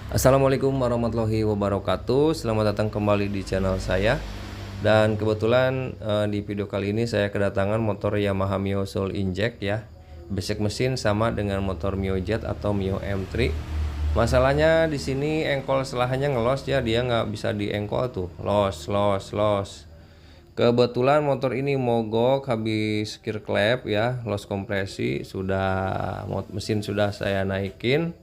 Assalamualaikum warahmatullahi wabarakatuh. Selamat datang kembali di channel saya. Dan kebetulan di video kali ini saya kedatangan motor Yamaha Mio Soul Inject ya. Basic mesin sama dengan motor Mio Jet atau Mio M3. Masalahnya di sini engkol selahannya ngelos ya, dia nggak bisa diengkol tuh. Los. Kebetulan motor ini mogok habis gear clap ya, los kompresi, sudah mesin sudah saya naikin.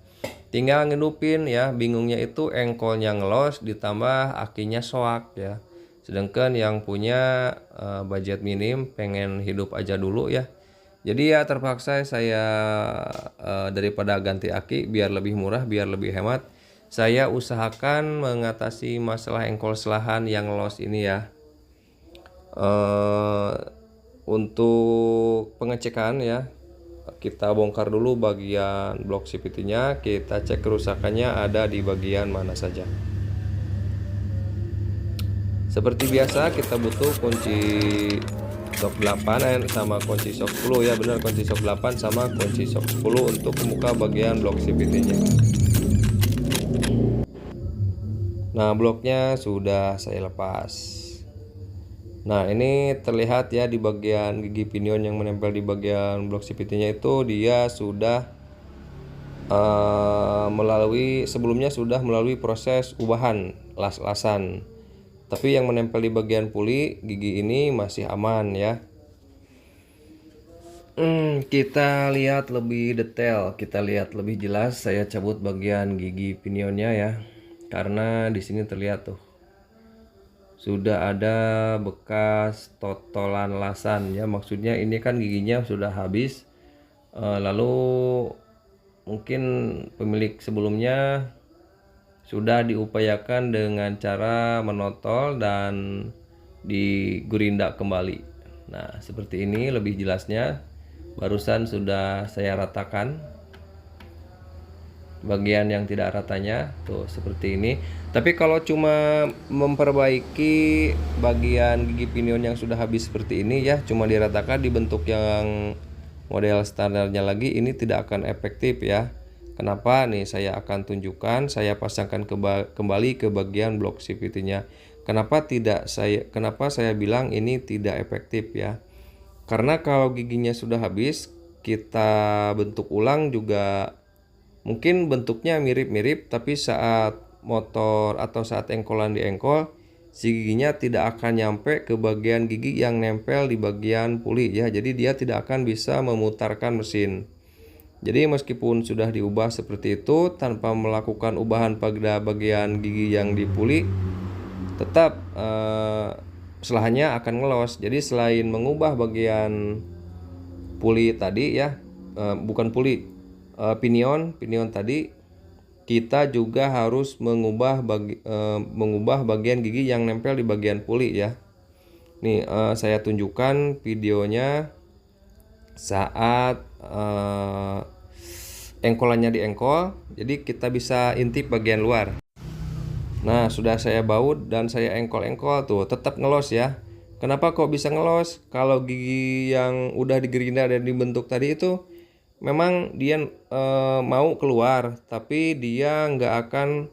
Tinggal ngedupin ya, bingungnya itu engkolnya ngelos ditambah akinya soak ya. Sedangkan yang punya budget minim pengen hidup aja dulu ya. Jadi ya terpaksa saya daripada ganti aki biar lebih murah, biar lebih hemat, saya usahakan mengatasi masalah engkol selahan yang los ini ya. Untuk pengecekan ya, kita bongkar dulu bagian blok CVT-nya, kita cek kerusakannya ada di bagian mana saja. Seperti biasa kita butuh kunci shock 8 sama kunci shock 10 ya, benar, kunci shock 8 sama kunci shock 10 untuk membuka bagian blok CVT-nya. Nah, bloknya sudah saya lepas. Nah, ini terlihat ya di bagian gigi pinion yang menempel di bagian blok CVT-nya itu dia sudah sebelumnya sudah melalui proses ubahan las-lasan. Tapi yang menempel di bagian puli gigi ini masih aman ya. Kita lihat lebih detail, kita lihat lebih jelas. Saya cabut bagian gigi pinionnya ya, karena di sini terlihat tuh sudah ada bekas totolan lasan ya, maksudnya ini kan giginya sudah habis. Lalu mungkin pemilik sebelumnya sudah diupayakan dengan cara menotol dan digurindak kembali. Nah, seperti ini lebih jelasnya. Barusan sudah saya ratakan bagian yang tidak ratanya tuh seperti ini. Tapi kalau cuma memperbaiki bagian gigi pinion yang sudah habis seperti ini ya, cuma diratakan dibentuk yang model standarnya lagi, ini tidak akan efektif ya. Kenapa nih, saya akan tunjukkan. Saya pasangkan kembali ke bagian blok CVT-nya. Kenapa saya bilang ini tidak efektif ya, karena kalau giginya sudah habis kita bentuk ulang juga mungkin bentuknya mirip-mirip, tapi saat motor atau saat engkolan di engkol, si giginya tidak akan nyampe ke bagian gigi yang nempel di bagian puli ya. Jadi dia tidak akan bisa memutarkan mesin. Jadi meskipun sudah diubah seperti itu, tanpa melakukan ubahan pada bagian gigi yang di puli, tetap selahannya akan ngelos. Jadi selain mengubah bagian puli tadi ya, bukan puli, pinion tadi, kita juga harus mengubah bagian gigi yang nempel di bagian puli ya. Nih saya tunjukkan videonya saat engkolannya di engkol. Jadi kita bisa intip bagian luar. Nah, sudah saya baut dan saya engkol-engkol tuh, tetap ngelos ya. Kenapa kok bisa ngelos? Kalau gigi yang udah digerinda dan dibentuk tadi itu memang dia mau keluar, tapi dia nggak akan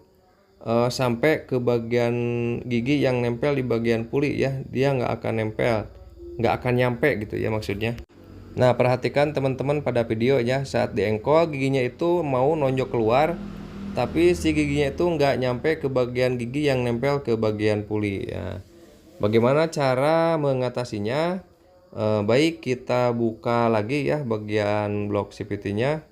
sampai ke bagian gigi yang nempel di bagian puli ya. Dia nggak akan nempel, nggak akan nyampe gitu ya maksudnya. Nah, perhatikan teman-teman pada videonya, saat diengkol giginya itu mau nonjok keluar, tapi si giginya itu nggak nyampe ke bagian gigi yang nempel ke bagian puli ya. Bagaimana cara mengatasinya? Baik, kita buka lagi ya bagian blok CVT-nya.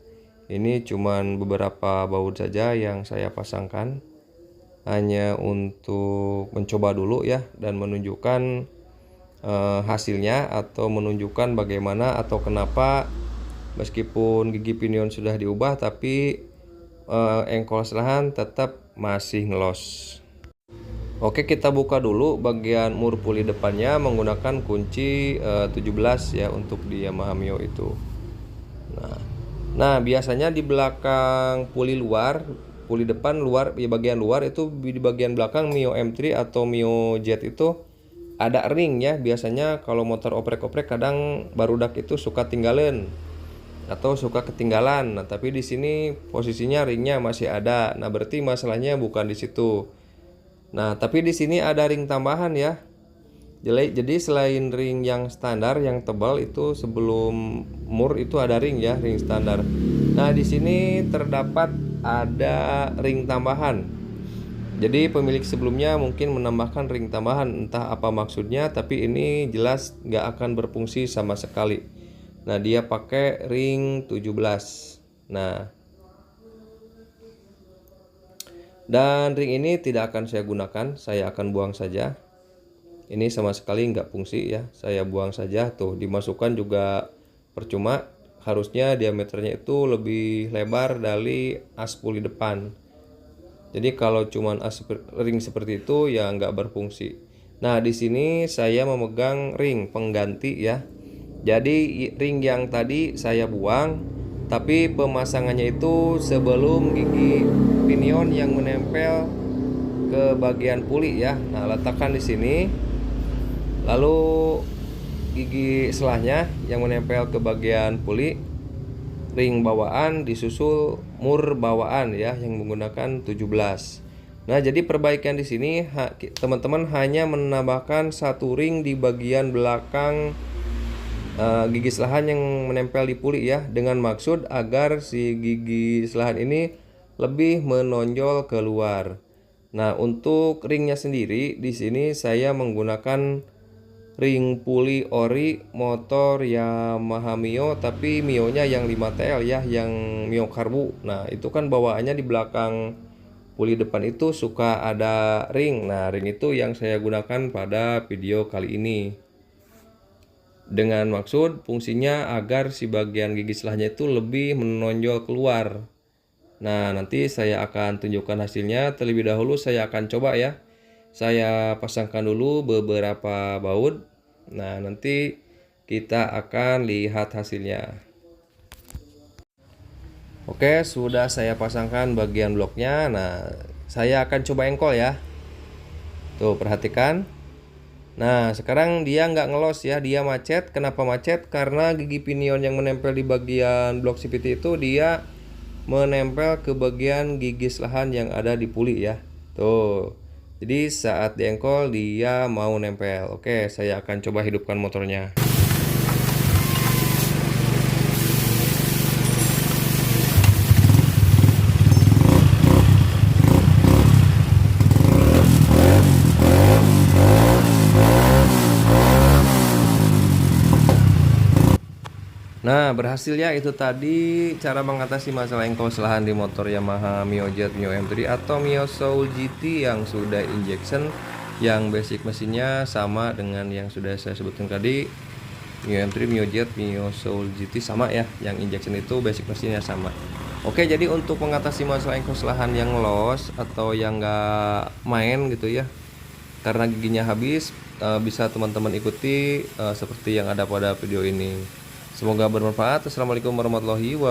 Ini cuman beberapa baut saja yang saya pasangkan, hanya untuk mencoba dulu ya, dan menunjukkan hasilnya, atau menunjukkan bagaimana atau kenapa meskipun gigi pinion sudah diubah tapi engkol selahan tetap masih ngelos. Oke, kita buka dulu bagian mur puli depannya menggunakan kunci 17 ya untuk di Yamaha Mio itu. Nah, biasanya di belakang puli luar, puli depan luar, di bagian luar itu, di bagian belakang Mio M3 atau Mio Jet itu ada ring ya. Biasanya kalau motor oprek-oprek kadang barudak itu suka tinggalin atau suka ketinggalan. Nah, tapi di sini posisinya ringnya masih ada. Nah, berarti masalahnya bukan di situ. Nah, tapi di sini ada ring tambahan ya. Jadi selain ring yang standar yang tebal itu sebelum mur itu ada ring ya, ring standar. Nah, di sini terdapat ada ring tambahan. Jadi pemilik sebelumnya mungkin menambahkan ring tambahan, entah apa maksudnya, tapi ini jelas nggak akan berfungsi sama sekali. Nah, dia pakai ring 17. Nah, dan ring ini tidak akan saya gunakan, saya akan buang saja. Ini sama sekali nggak fungsi ya, saya buang saja. Tuh, dimasukkan juga percuma. Harusnya diameternya itu lebih lebar dari as puli depan. Jadi kalau cuman ring seperti itu ya nggak berfungsi. Nah, di sini saya memegang ring pengganti ya. Jadi ring yang tadi saya buang, tapi pemasangannya itu sebelum gigi pinion yang menempel ke bagian puli ya. Nah, letakkan di sini. Lalu gigi selahnya yang menempel ke bagian puli, ring bawaan disusul mur bawaan ya yang menggunakan 17. Nah, jadi perbaikan di sini teman-teman hanya menambahkan satu ring di bagian belakang gigi selahan yang menempel di puli ya, dengan maksud agar si gigi selahan ini lebih menonjol keluar. Nah, untuk ringnya sendiri di sini saya menggunakan ring puli ori motor Yamaha Mio, tapi Mio-nya yang 5TL ya, yang Mio karbu. Nah, itu kan bawaannya di belakang puli depan itu suka ada ring. Nah, ring itu yang saya gunakan pada video kali ini. Dengan maksud fungsinya agar si bagian gigi selahnya itu lebih menonjol keluar. Nah, nanti saya akan tunjukkan hasilnya. Terlebih dahulu saya akan coba ya. Saya pasangkan dulu beberapa baut. Nah, nanti kita akan lihat hasilnya. Oke, sudah saya pasangkan bagian bloknya. Nah, saya akan coba engkol ya. Tuh, perhatikan. Nah, sekarang dia nggak ngelos ya, dia macet. Kenapa macet? Karena gigi pinion yang menempel di bagian blok CVT itu dia menempel ke bagian gigi selahan yang ada di puli ya. Tuh. Jadi saat diengkol dia mau nempel. Oke, saya akan coba hidupkan motornya. Nah, berhasil ya, itu tadi cara mengatasi masalah engkol selahan di motor Yamaha Mio Jet, Mio M3 atau Mio Soul GT yang sudah injection, yang basic mesinnya sama dengan yang sudah saya sebutkan tadi. Mio M3, Mio Jet, Mio Soul GT sama ya, yang injection itu basic mesinnya sama. Oke, jadi untuk mengatasi masalah engkol selahan yang loss atau yang nggak main gitu ya, karena giginya habis, bisa teman-teman ikuti seperti yang ada pada video ini. Semoga bermanfaat. Assalamualaikum warahmatullahi wabarakatuh.